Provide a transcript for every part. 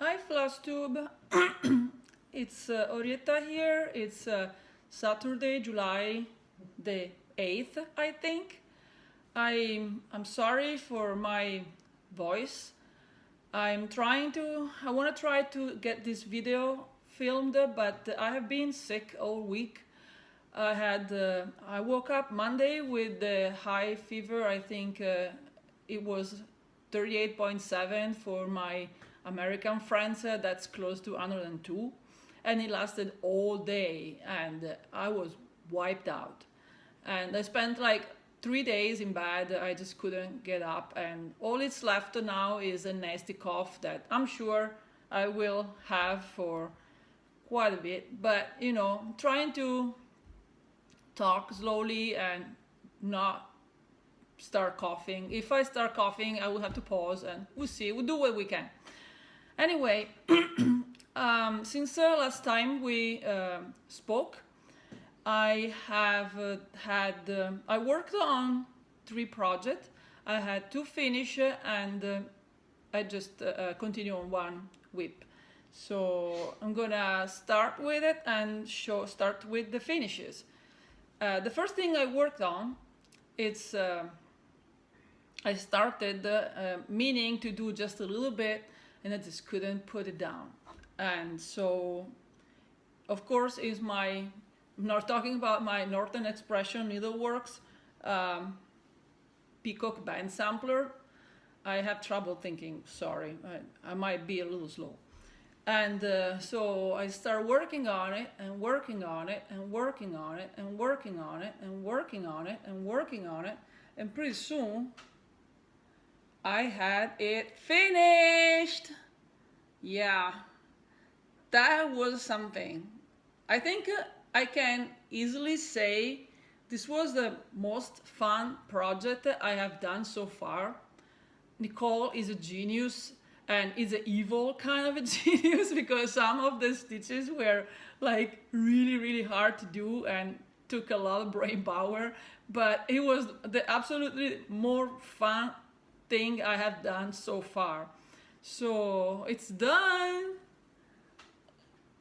Hi Flosstube. It's Orietta here. It's Saturday, July the 8th, I think. I'm sorry for my voice. I want to try to get this video filmed, but I have been sick all week. I woke up Monday with the high fever. I think it was 38.7 for my American friends. That's close to 102, and it lasted all day, and I was wiped out. And I spent like 3 days in bed. I just couldn't get up, and all it's left now is a nasty cough that I'm sure I will have for quite a bit. But trying to talk slowly and not start coughing. If I start coughing, I will have to pause, and we'll see. We'll do what we can. Anyway, since last time we spoke, I have I worked on 3 projects. I had 2 finish, and I just continue on 1 whip. So I'm gonna start with it and start with the finishes. The first thing I worked on, it's I started meaning to do just a little bit, and I just couldn't put it down. And so, of course, I'm not talking about my Northern Expression Needleworks Peacock Band Sampler. I have trouble thinking, sorry, I might be a little slow. And so I start working on it and working on it and working on it and working on it and working on it and working on it, and pretty soon I had it finished. Yeah, that was something. I think I can easily say this was the most fun project I have done so far. Nicole is a genius, and is an evil kind of a genius, because some of the stitches were like really hard to do and took a lot of brain power, but it was the absolutely more fun thing I have done so far. So it's done.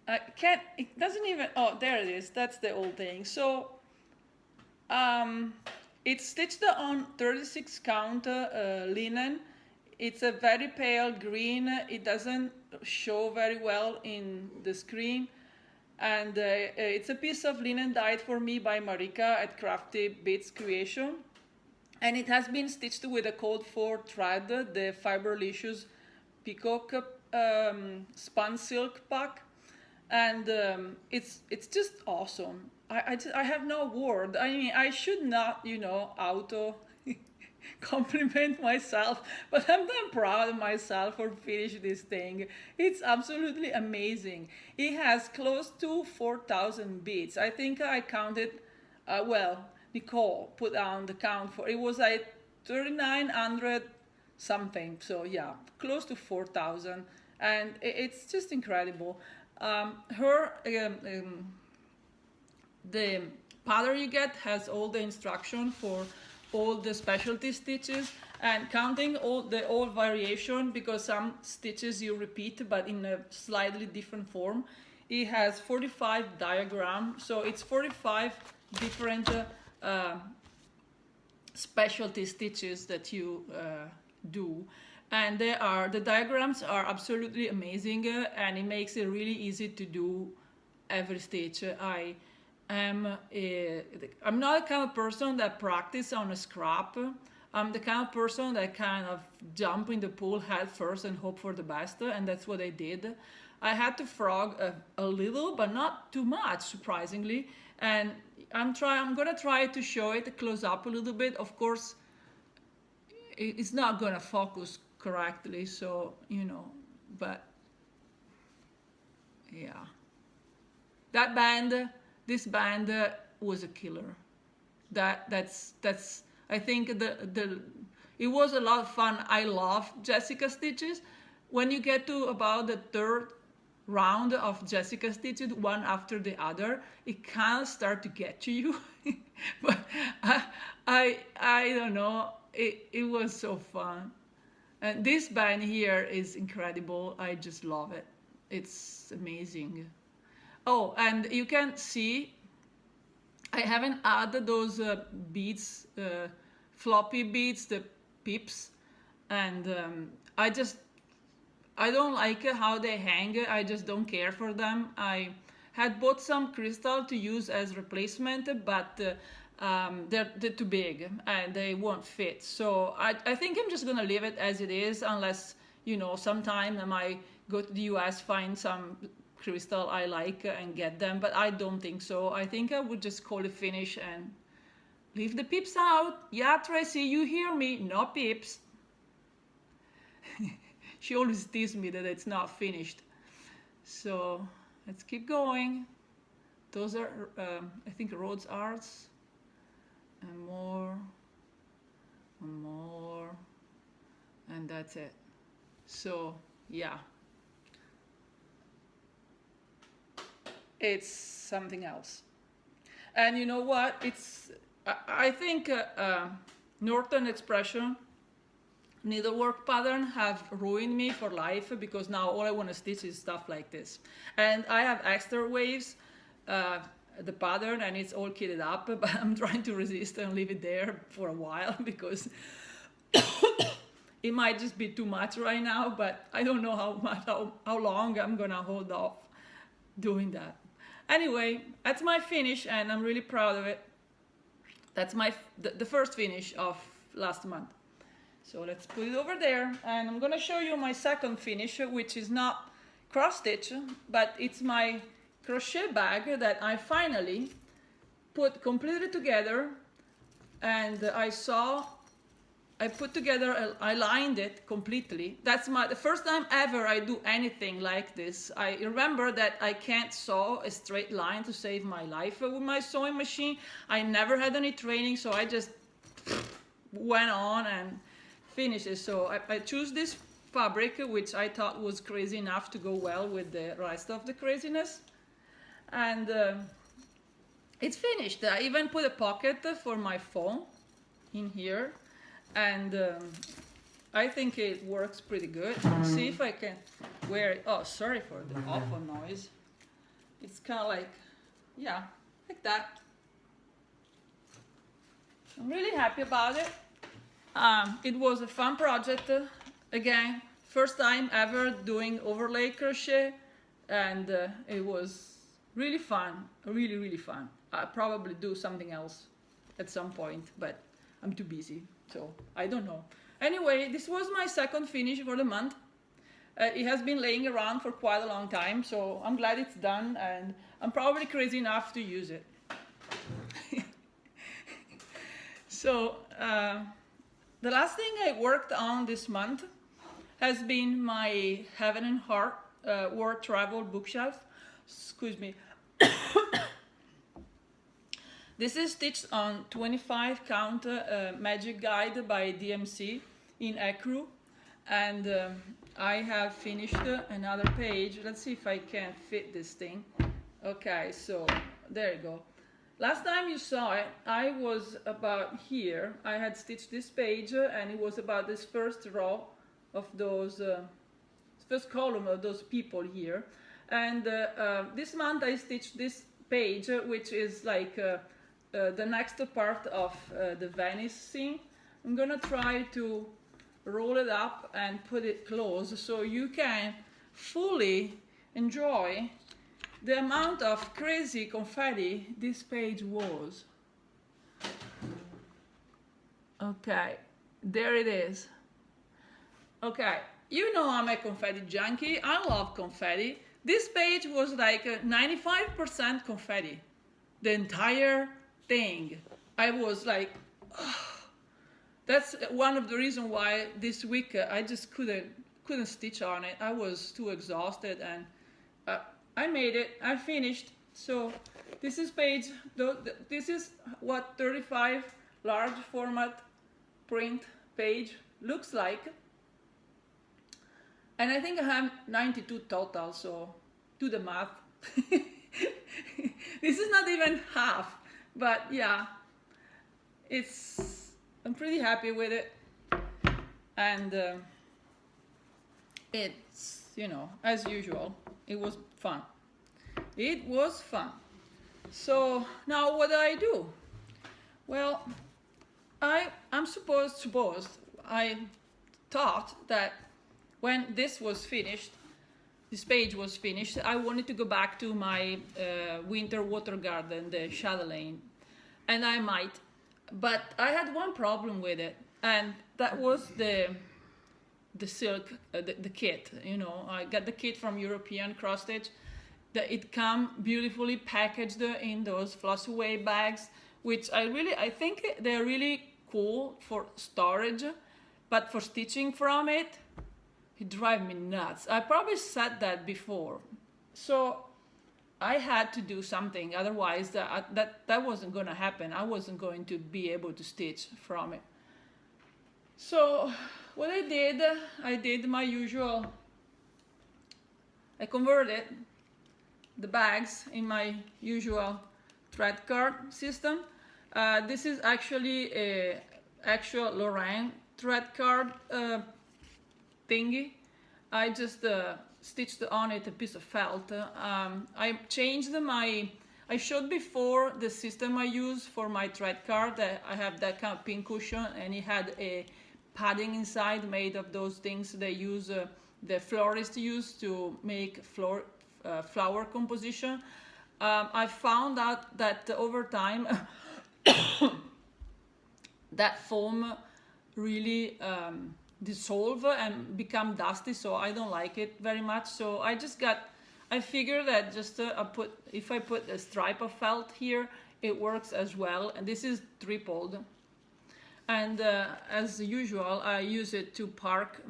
It doesn't even, oh, there it is. That's the old thing. So it's stitched on 36 count linen. It's a very pale green. It doesn't show very well in the screen. And it's a piece of linen dyed for me by Marika at Crafty Bits Creation. And it has been stitched with a code 4 thread, the Fiberlicious Peacock Spun Silk Pack. And it's just awesome. I have no word. I mean, I should not, auto compliment myself, but I'm damn proud of myself for finishing this thing. It's absolutely amazing. It has close to 4,000 beads. I think I counted, Nicole put down the count for, it was like 3,900 something. So yeah, close to 4,000. And it's just incredible. The pattern you get has all the instruction for all the specialty stitches, and counting all variation, because some stitches you repeat but in a slightly different form. It has 45 diagrams, so it's 45 different specialty stitches that you do, and the diagrams are absolutely amazing, and it makes it really easy to do every stitch. I'm not the kind of person that practice on a scrap. I'm the kind of person that kind of jump in the pool head first and hope for the best, and that's what I did. I had to frog a little, but not too much, surprisingly. And I'm gonna try to show it close up a little bit. Of course, it's not gonna focus correctly, so but yeah, this band was a killer. That's I think it was a lot of fun. I love Jessica stitches. When you get to about the 3rd round of Jessica stitches, one after the other, it kind of start to get to you. But I don't know. It was so fun. And this band here is incredible. I just love it. It's amazing. Oh, and you can see I haven't added those beads, floppy beads, the pips, and I don't like how they hang. I just don't care for them. I had bought some crystal to use as replacement, but they're too big and they won't fit. So I think I'm just gonna leave it as it is, unless, you know, sometime I might go to the US, find some crystal I like and get them, but I don't think so. I think I would just call it finish and leave the pips out. Yeah, Tracy, you hear me? No pips. She always teases me that it's not finished. So let's keep going. Those are, I think, Rhodes Arts. And more, and more, and that's it. So, yeah. It's something else. And you know what? I think Northern Expression needlework pattern have ruined me for life, because now all I want to stitch is stuff like this. And I have extra waves, the pattern, and it's all kitted up, but I'm trying to resist and leave it there for a while because it might just be too much right now, but I don't know how long I'm gonna hold off doing that. Anyway, that's my finish and I'm really proud of it. That's the first finish of last month. So let's put it over there, and I'm gonna show you my second finish, which is not cross stitch, but it's my crochet bag that I finally put completely together. And I lined it completely. That's the first time ever I do anything like this. I remember that I can't sew a straight line to save my life with my sewing machine. I never had any training, so I just went on and finished it. So I choose this fabric, which I thought was crazy enough to go well with the rest of the craziness. And it's finished. I even put a pocket for my phone in here, and I think it works pretty good. See if I can wear it. Oh, sorry for the awful noise. It's kind of like, yeah, like that. I'm really happy about it. It was a fun project. Again, first time ever doing overlay crochet, and it was really fun, really, really fun. I'll probably do something else at some point, but I'm too busy, so I don't know. Anyway, this was my second finish for the month. It has been laying around for quite a long time, so I'm glad it's done, and I'm probably crazy enough to use it. So, the last thing I worked on this month has been my Heaven and Heart World Travel bookshelf. Excuse me. This is stitched on 25 count magic guide by DMC in ecru, and I have finished another page. Let's see if I can fit this thing. Okay, so there you go. Last time you saw it, I was about here. I had stitched this page, and it was about this first row of those, first column of those people here. And this month I stitched this page, which is like the next part of the Venice scene. I'm gonna try to roll it up and put it close so you can fully enjoy the amount of crazy confetti this page was. Okay, there it is. Okay, you know I'm a confetti junkie. I love confetti. This page was like 95% confetti. The entire thing. I was like, oh. That's one of the reasons why this week I just couldn't stitch on it. I was too exhausted, and I made it. I finished. So this is page. This is what 35 large format print page looks like. And I think I have 92 total, so do the math. This is not even half, but yeah, I'm pretty happy with it. And it's, you know, as usual, it was fun. It was fun. So now what do I do? Well, I'm supposed, I thought that when this was finished, this page was finished, I wanted to go back to my winter water garden, the chatelaine, and I might. But I had one problem with it, and that was the silk, the kit. You know, I got the kit from European Cross Stitch. That it come beautifully packaged in those floss away bags, which I think they're really cool for storage, but for stitching from it drive me nuts. I probably said that before. So I had to do something, otherwise that wasn't going to happen. I wasn't going to be able to stitch from it. So what I did my usual, I converted the bags in my usual thread card system. This is actually a actual Lorraine thread card thingy. I just stitched on it a piece of felt. I changed I showed before the system I use for my thread card. I have that kind of pin cushion, and it had a padding inside made of those things they use, the florists use to make flower composition. I found out that over time that foam really dissolve and become dusty, so I don't like it very much. So I figured that just if I put a stripe of felt here, it works as well. And this is tripled, and as usual I use it to park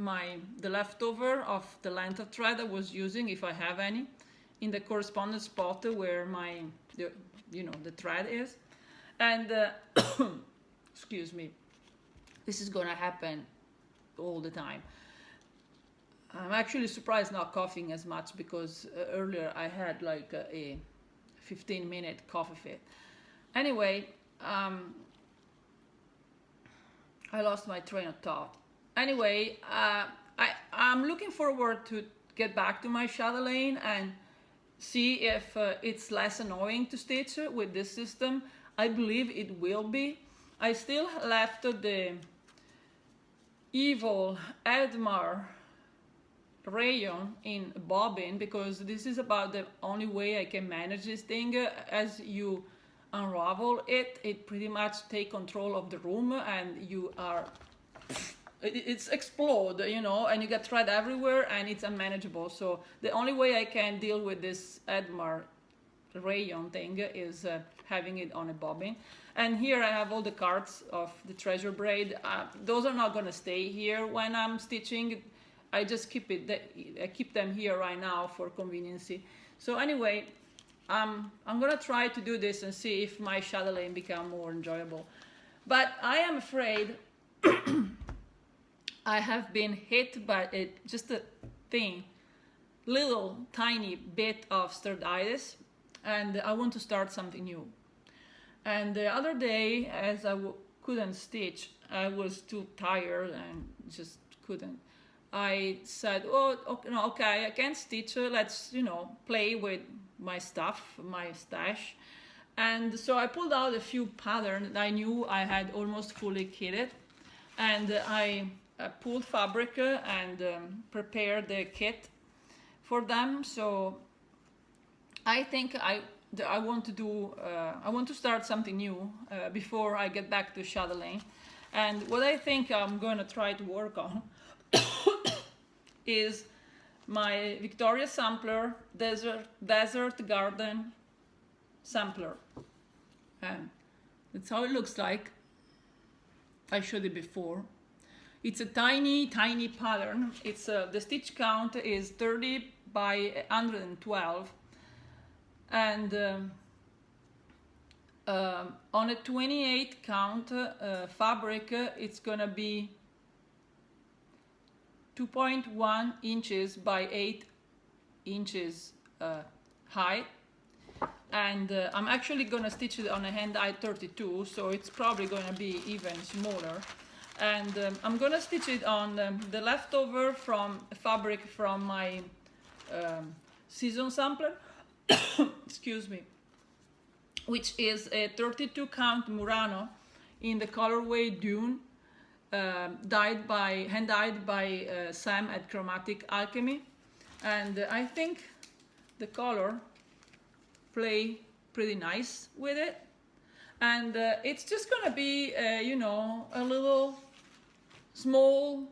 the leftover of the length of thread I was using, if I have any, in the corresponding spot where the thread is. And excuse me, this is gonna happen all the time. I'm actually surprised not coughing as much, because earlier I had like a 15-minute coffee fit. Anyway, I lost my train of thought. Anyway, I'm looking forward to get back to my chatelaine and see if it's less annoying to stitch with this system. I believe it will be. I still left the evil Edmar rayon in bobbin, because this is about the only way I can manage this thing. As you unravel it, it pretty much take control of the room, and it's explode, you know, and you get thread everywhere, and it's unmanageable. So the only way I can deal with this Edmar rayon thing is having it on a bobbin. And here I have all the cards of the treasure braid. Those are not going to stay here when I'm stitching. I just I keep them here right now for conveniency. So anyway, I'm gonna try to do this and see if my chatelaine become more enjoyable. But I am afraid I have been hit by just a little tiny bit of sterditis, and I want to start something new. And the other day, as I couldn't stitch, I was too tired and just couldn't. I said, oh, okay, I can't stitch, let's, play with my stuff, my stash. And so I pulled out a few patterns that I knew I had almost fully kitted. And I pulled fabric and prepared the kit for them. So I think I want to start something new before I get back to chatelaine. And what I think I'm going to try to work on is my Victoria sampler, Desert Garden sampler. And that's how it looks like. I showed it before. It's a tiny pattern. It's the stitch count is 30 by 112, and on a 28 count fabric, it's gonna be 2.1 inches by 8 inches high, and I'm actually gonna stitch it on a hand height 32, so it's probably gonna be even smaller. And I'm gonna stitch it on the leftover from fabric from my season sampler, excuse me, which is a 32 count Murano in the colorway June, hand dyed by Sam at Chromatic Alchemy. And I think the color play pretty nice with it. And it's just gonna be, you know, a little small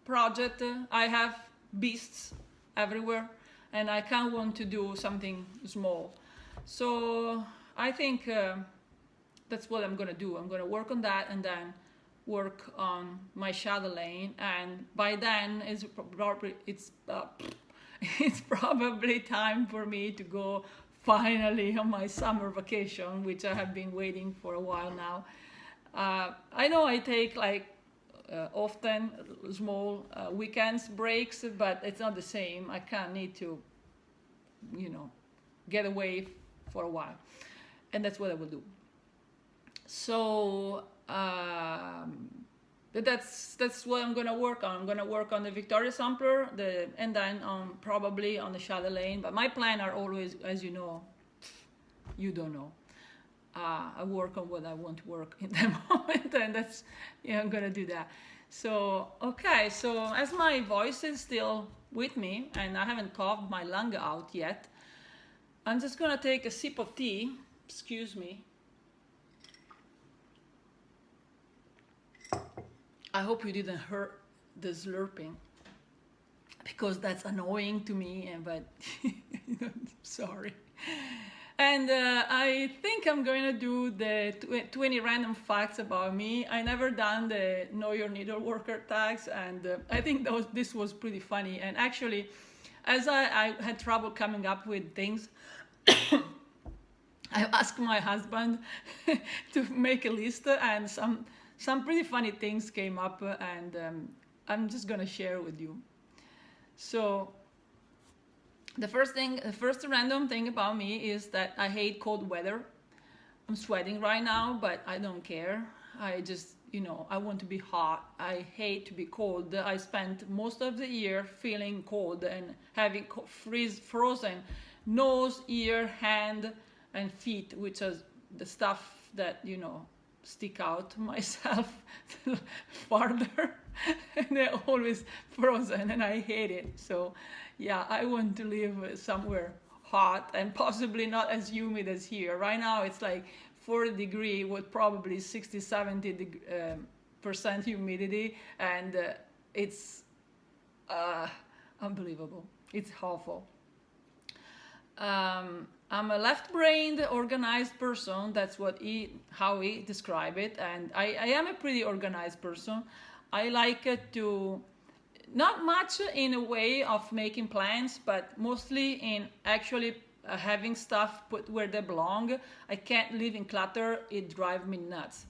project. I have beasts everywhere and I can't want to do something small. So I think that's what I'm gonna do. I'm gonna work on that and then work on my chatelaine, and by then it's probably time for me to go finally on my summer vacation, which I have been waiting for a while now. I know I take like often small weekends breaks, but it's not the same. I can't need to, you know, get away for a while, and that's what I will do. So that's what I'm gonna work on. I'm gonna work on the Victoria sampler, and then probably on the chatelaine. But my plans are always, as you know, you don't know. I work on what I want to work in that moment, and that's, yeah, I'm gonna do that. So okay, so as my voice is still with me and I haven't coughed my lung out yet, I'm just gonna take a sip of tea. Excuse me. I hope you didn't hear the slurping, because that's annoying to me, but sorry. And I think I'm going to do the 20 random facts about me. I never done the Know Your Needle Worker tags, and I think this was pretty funny. And actually, as I had trouble coming up with things, I asked my husband to make a list, and some pretty funny things came up, and I'm just gonna share with you. So the first random thing about me is that I hate cold weather. I'm sweating right now, but I don't care. I just, you know, I want to be hot. I hate to be cold. I spent most of the year feeling cold and having frozen nose, ear, hand, and feet, which is the stuff that, you know, stick out myself farther, and they're always frozen and I hate it. So yeah, I want to live somewhere hot and possibly not as humid as here. Right now it's like 40 degrees with probably 60-70% humidity, and it's unbelievable. It's awful. I'm a left-brained, organized person. That's how he described it, and I am a pretty organized person. I like to, not much in a way of making plans, but mostly in actually having stuff put where they belong. I can't live in clutter. It drives me nuts.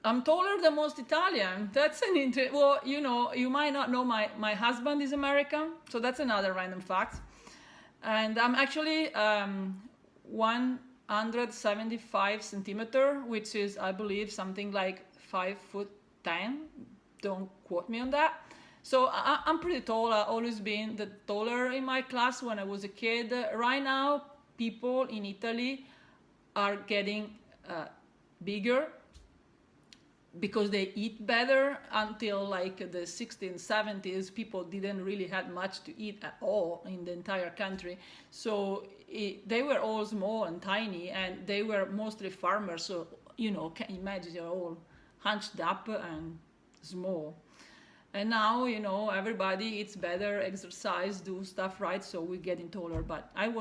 I'm taller than most Italian. That's an well, you know, you might not know my husband is American, so that's another random fact. And I'm actually 175 centimeter, which is, I believe, something like 5'10". Don't quote me on that. So I'm pretty tall. I've always been the taller in my class when I was a kid. Right now, people in Italy are getting bigger because they eat better. Until like the 60s and 70s, people didn't really have much to eat at all in the entire country. So they were all small and tiny, and they were mostly farmers. So, you know, can you imagine, they're all hunched up and small. And now, you know, everybody eats better, exercise, do stuff right, so we're getting taller. But I'm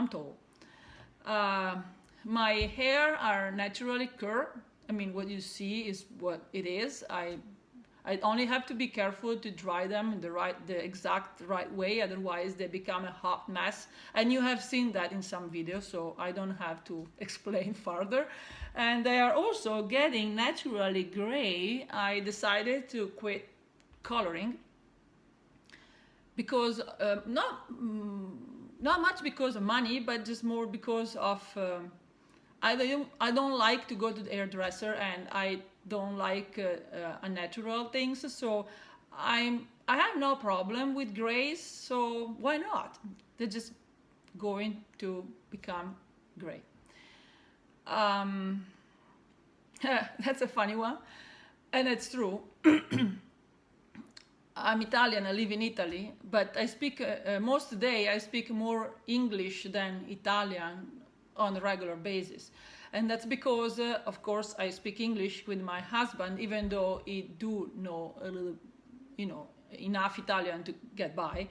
tall. My hair are naturally curved. I mean, what you see is what it is. I only have to be careful to dry them in the exact right way, otherwise they become a hot mess. And you have seen that in some videos, so I don't have to explain further. And they are also getting naturally gray. I decided to quit coloring because not much because of money, but just more because of I don't like to go to the hairdresser, and I don't like unnatural things. So I have no problem with grays. So why not? They're just going to become gray. That's a funny one, and it's true. I'm Italian, I live in Italy, but I speak, most day I speak more English than Italian on a regular basis. And that's because, of course, I speak English with my husband, even though he do know a little, enough Italian to get by.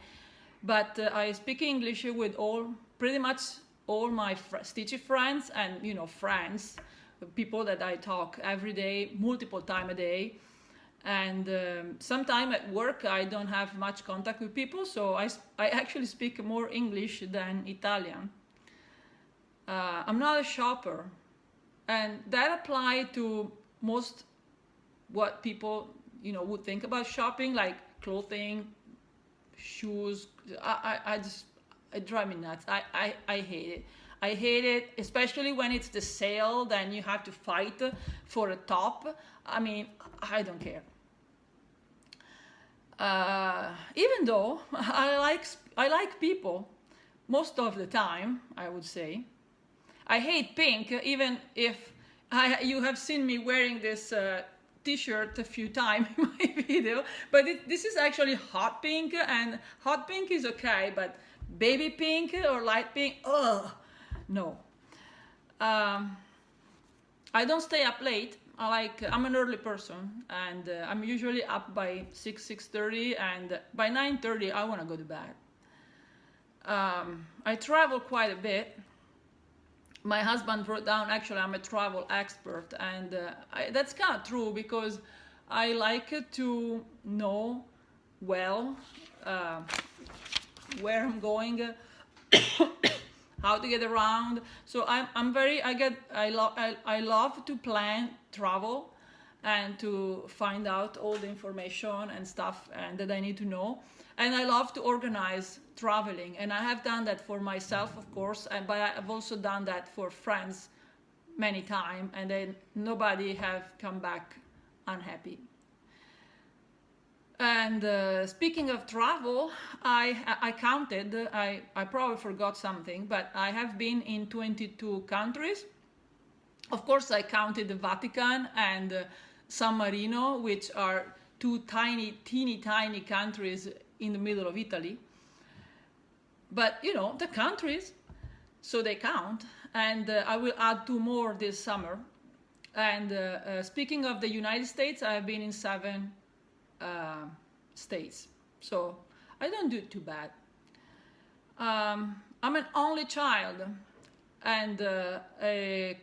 But I speak English with pretty much all my stitchy friends and, friends, people that I talk every day, multiple times a day. And sometime at work I don't have much contact with people, so I actually speak more English than Italian. I'm not a shopper, and that applies to most what people would think about shopping, like clothing, shoes. It drives me nuts. I hate it. I hate it, especially when it's the sale, then you have to fight for a top. I mean, I don't care. Even though I like people most of the time, I would say. I hate pink, even if you have seen me wearing this t-shirt a few times in my video, but this is actually hot pink, and hot pink is okay, but baby pink or light pink, ugh, no. I don't stay up late. I'm an early person, and I'm usually up by 6:30, and by 9:30 I want to go to bed. I travel quite a bit. My husband wrote down, actually, I'm a travel expert, and that's kind of true, because I like to know well where I'm going, how to get around. So I love to plan travel and to find out all the information and stuff that I need to know. And I love to organize traveling, and I have done that for myself, of course, but I've also done that for friends many times, and then nobody have come back unhappy. And speaking of travel, I counted, I probably forgot something, but I have been in 22 countries. Of course, I counted the Vatican and San Marino, which are two teeny tiny countries in the middle of Italy. But, the countries, so they count. And I will add 2 more this summer. And speaking of the United States, I have been in 7 states, so I don't do too bad. I'm an only child, and a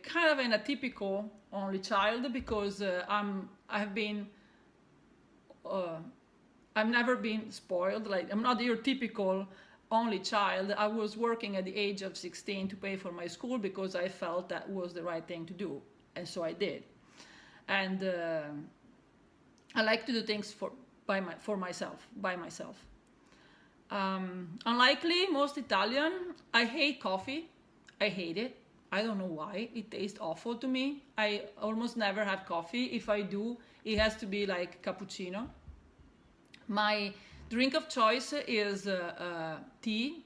kind of an atypical only child, because I've never been spoiled. Like, I'm not your typical only child. I was working at the age of 16 to pay for my school, because I felt that was the right thing to do, and so I did. And I like to do things by myself. Unlikely most Italian, I hate coffee. I hate it. I don't know why. It tastes awful to me. I almost never have coffee. If I do, it has to be like cappuccino. My drink of choice is tea.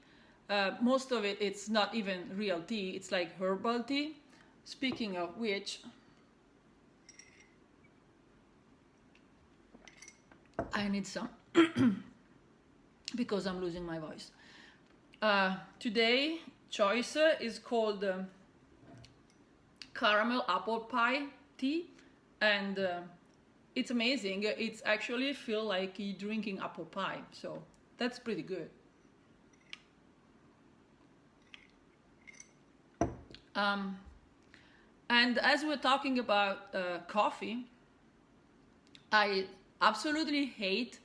Most of it's not even real tea. It's like herbal tea. Speaking of which, I need some because I'm losing my voice. Today choice is called caramel apple pie tea, and it's amazing. It's actually feel like you're drinking apple pie, so that's pretty good. And as we're talking about coffee, I absolutely hate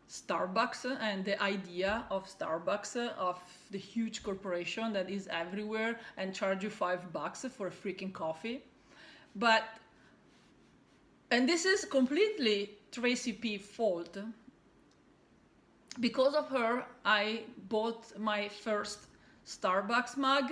Starbucks and the idea of Starbucks, of the huge corporation that is everywhere and charge you $5 for a freaking coffee. And this is completely Tracy P's fault. Because of her, I bought my first Starbucks mug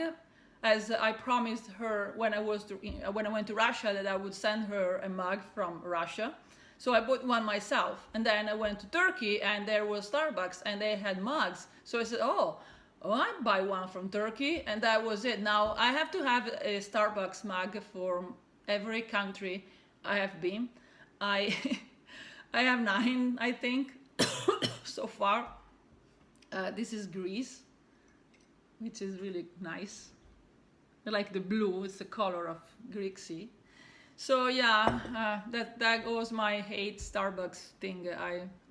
as I promised her when I went to Russia that I would send her a mug from Russia. So I bought one myself, and then I went to Turkey, and there was Starbucks, and they had mugs. So I said, "Oh, I'd buy one from Turkey," and that was it. Now I have to have a Starbucks mug for every country I have been. I I have 9, I think, so far. This is Greece, which is really nice. I like the blue; it's the color of Greek Sea. So yeah, that was my hate Starbucks thing.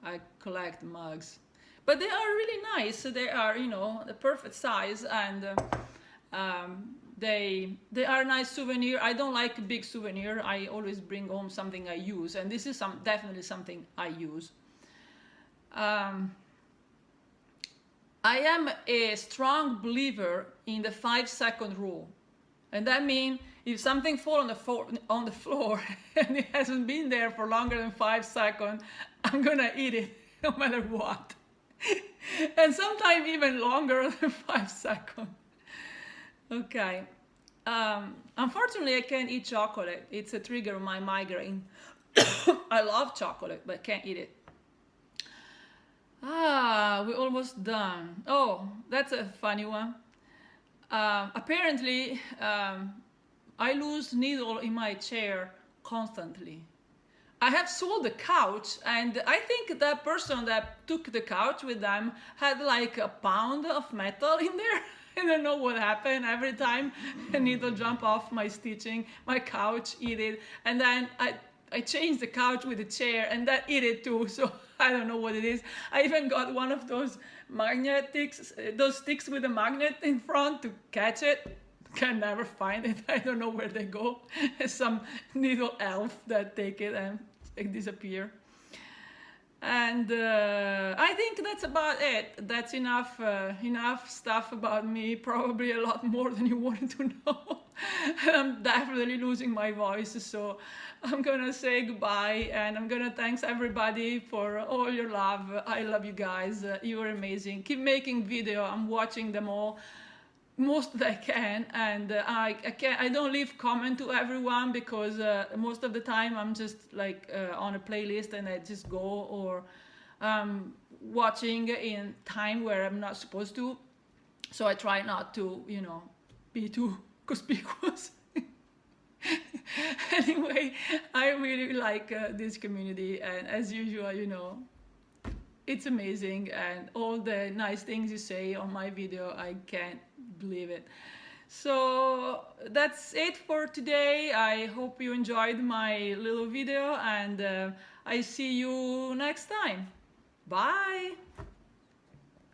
I collect mugs, but they are really nice. They are, you know, the perfect size, and they are a nice souvenir. I don't like big souvenir. I always bring home something I use, and this is definitely something I use. I am a strong believer in the 5-second rule, and that means if something falls on the floor and it hasn't been there for longer than 5 seconds, I'm gonna eat it no matter what. And sometimes even longer than 5 seconds. Okay. Unfortunately, I can't eat chocolate. It's a trigger of my migraine. I love chocolate, but can't eat it. We're almost done. Oh, that's a funny one. Apparently, I lose needle in my chair constantly. I have sold the couch, and I think that person that took the couch with them had like a pound of metal in there. I don't know what happened. Every time a needle jump off my stitching, my couch eat it, and then I changed the couch with the chair, and that eat it too. So I don't know what it is. I even got one of those magnetics, those sticks with a magnet in front to catch it. Can never find it. I don't know where they go. Some needle elf that take it and it disappear. And I think that's about it. That's enough stuff about me. Probably a lot more than you wanted to know. I'm definitely losing my voice, so I'm gonna say goodbye, and I'm gonna thanks everybody for all your love. I love you guys. You are amazing. Keep making video. I'm watching them all most that I can, and I don't leave comment to everyone because most of the time I'm just like on a playlist and I just go, or watching in time where I'm not supposed to, so I try not to, you know, be too conspicuous. Anyway, I really like this community, and as usual, you know, it's amazing, and all the nice things you say on my video, I can't believe it. So that's it for today. I hope you enjoyed my little video, and I see you next time. Bye.